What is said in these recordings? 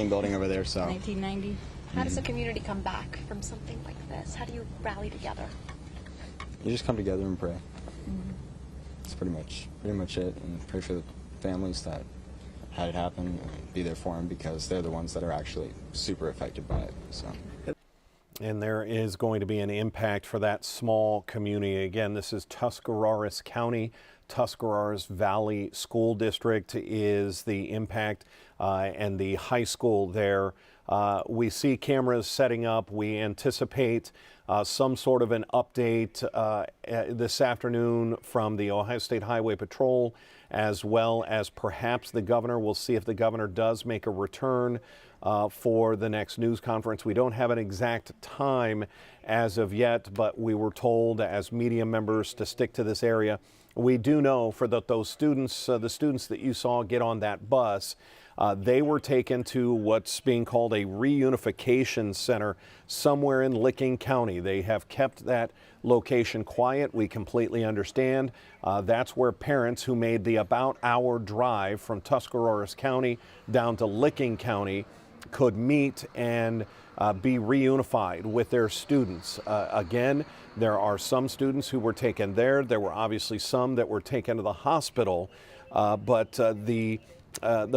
building over there, so. 1990. How does the community come back from something like this? How do you rally together? You just come together and pray. That's pretty much it, and pray for the families that had it happen and be there for them, because they're the ones that are actually super affected by it. So. And there is going to be an impact for that small community. Again, this is Tuscarawas County. Tuscarawas Valley School District is the impact, and the high school there. We see cameras setting up. We anticipate some sort of an update this afternoon from the Ohio State Highway Patrol, as well as perhaps the governor. We'll see if the governor does make a return for the next news conference. We don't have an exact time as of yet, but we were told as media members to stick to this area. We do know for those students, the students that you saw get on that bus, they were taken to what's being called a reunification center somewhere in Licking County. They have kept that location quiet. We completely understand. That's where parents who made the about hour drive from Tuscarawas County down to Licking County could meet and be reunified with their students. Again, there are some students who were taken there. There were obviously some that were taken to the hospital, but the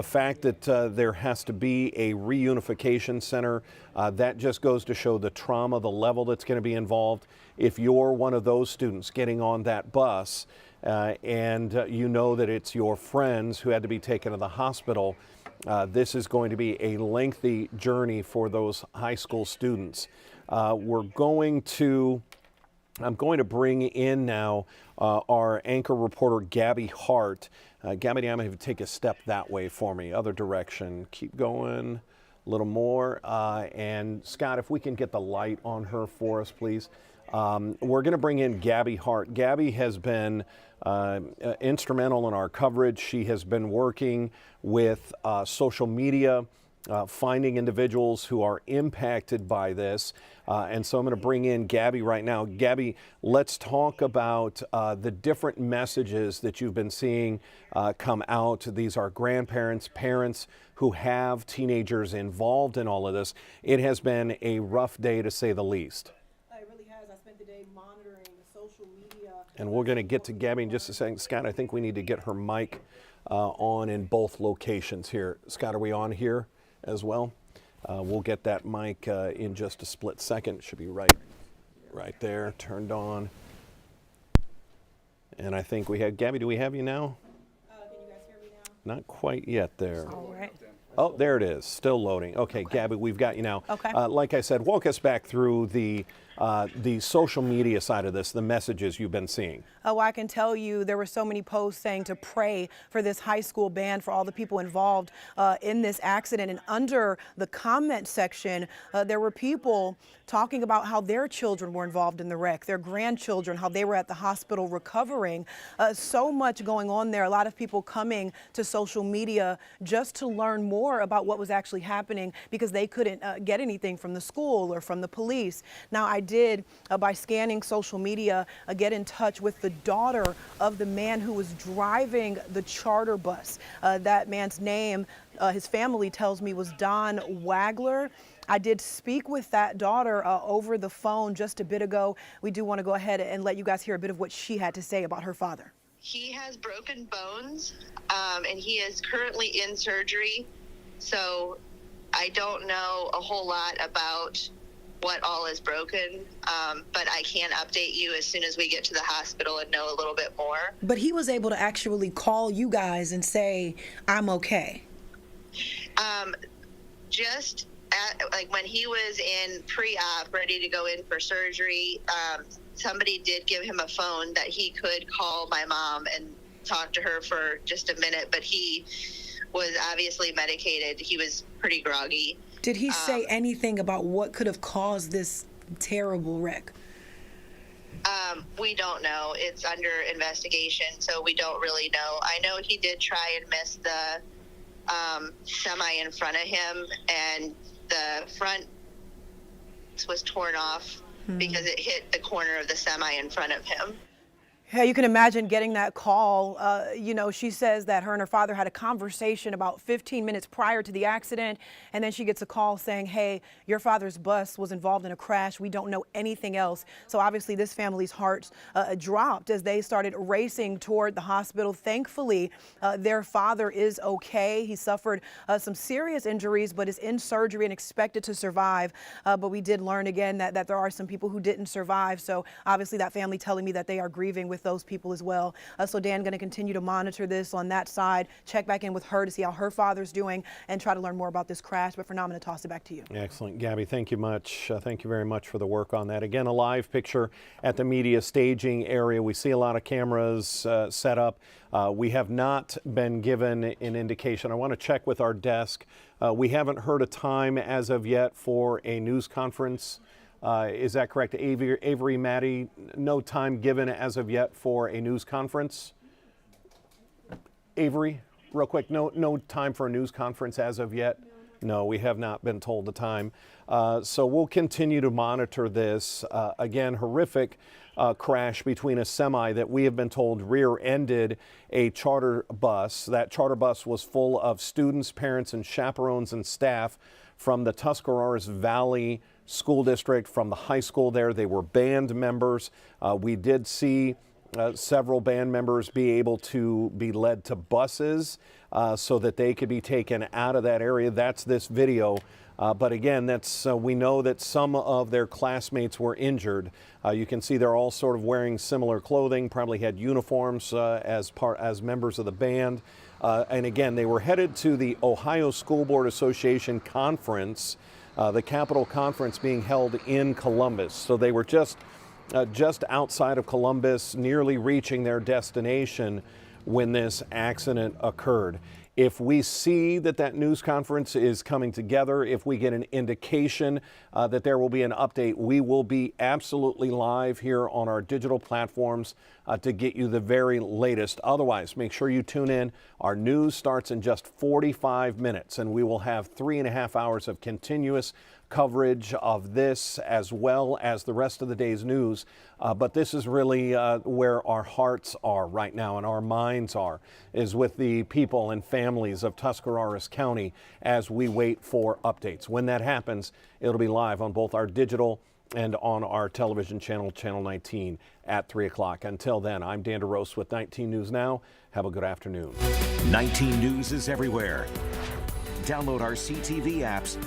fact that there has to be a reunification center, that just goes to show the trauma, the level that's going to be involved. If you're one of those students getting on that bus and you know that it's your friends who had to be taken to the hospital, this is going to be a lengthy journey for those high school students. I'm going to bring in now our anchor reporter, Gabby Hart. Gabby, I'm going to take a step that way for me, other direction. Keep going a little more. And Scott, if we can get the light on her for us, please. We're going to bring in Gabby Hart. Gabby has been instrumental in our coverage. She has been working with social media, finding individuals who are impacted by this. And so I'm going to bring in Gabby right now. Gabby, let's talk about the different messages that you've been seeing come out. These are grandparents, parents who have teenagers involved in all of this. It has been a rough day, to say the least. It really has. I spent the day monitoring social media. And we're going to get to Gabby in just a second. Scott, I think we need to get her mic on in both locations here. Scott, are we on here as well? We'll get that mic in just a split second. It should be right there, turned on. And I think we have, Gabby, do we have you now? Can you guys hear me now? Not quite yet there. All right. Oh, there it is, still loading. Okay, Gabby, we've got you now. Okay. Like I said, walk us back through the social media side of this, the messages you've been seeing. Oh, I can tell you there were so many posts saying to pray for this high school band, for all the people involved in this accident. And under the comment section, there were people talking about how their children were involved in the wreck, their grandchildren, how they were at the hospital recovering. So much going on there. A lot of people coming to social media just to learn more about what was actually happening because they couldn't get anything from the school or from the police. Now, I did, by scanning social media, get in touch with the daughter of the man who was driving the charter bus. That man's name, his family tells me, was Don Wagler. I did speak with that daughter over the phone just a bit ago. We do want to go ahead and let you guys hear a bit of what she had to say about her father. He has broken bones, and he is currently in surgery. So I don't know a whole lot about what all is broken, but I can update you as soon as we get to the hospital and know a little bit more. But he was able to actually call you guys and say, I'm okay. Just like when he was in pre-op, ready to go in for surgery, somebody did give him a phone that he could call my mom and talk to her for just a minute, but he was obviously medicated. He was pretty groggy. Did he say anything about what could have caused this terrible wreck? We don't know. It's under investigation, so we don't really know. I know he did try and miss the semi in front of him, and the front was torn off because it hit the corner of the semi in front of him. Yeah, you can imagine getting that call. She says that her and her father had a conversation about 15 minutes prior to the accident, and then she gets a call saying, hey, your father's bus was involved in a crash. We don't know anything else. So obviously this family's hearts dropped as they started racing toward the hospital. Thankfully, their father is okay. He suffered some serious injuries, but is in surgery and expected to survive. But we did learn again that there are some people who didn't survive. So obviously that family telling me that they are grieving with those people as well. So Dan, going to continue to monitor this on that side, check back in with her to see how her father's doing and try to learn more about this crash. But for now, I'm going to toss it back to you. Excellent. Gabby, thank you much. Thank you very much for the work on that. Again, a live picture at the media staging area. We see a lot of cameras set up. We have not been given an indication. I want to check with our desk. We haven't heard a time as of yet for a news conference. Is that correct? Avery, Maddie, no time given as of yet for a news conference? Avery, real quick, no time for a news conference as of yet? No, we have not been told the time. So we'll continue to monitor this. Again, horrific crash between a semi that we have been told rear-ended a charter bus. That charter bus was full of students, parents, and chaperones and staff from the Tuscarawas Valley School District, from the high school there. They were band members. We did see several band members be able to be led to buses so that they could be taken out of that area. That's this video. But again, we know that some of their classmates were injured. You can see they're all sort of wearing similar clothing, probably had uniforms as members of the band. And again, they were headed to the Ohio School Board Association conference, the Capitol Conference being held in Columbus. So they were just outside of Columbus, nearly reaching their destination when this accident occurred. If we see that news conference is coming together, if we get an indication that there will be an update, we will be absolutely live here on our digital platforms to get you the very latest. Otherwise, make sure you tune in. Our news starts in just 45 minutes, and we will have 3.5 hours of continuous coverage of this as well as the rest of the day's news. But this is really where our hearts are right now and our minds are, is with the people and families of Tuscarawas County as we wait for updates. When that happens, it'll be live on both our digital and on our television channel, Channel 19 at 3 o'clock. Until then, I'm Dan DeRose with 19 News Now. Have a good afternoon. 19 News is everywhere. Download our CTV apps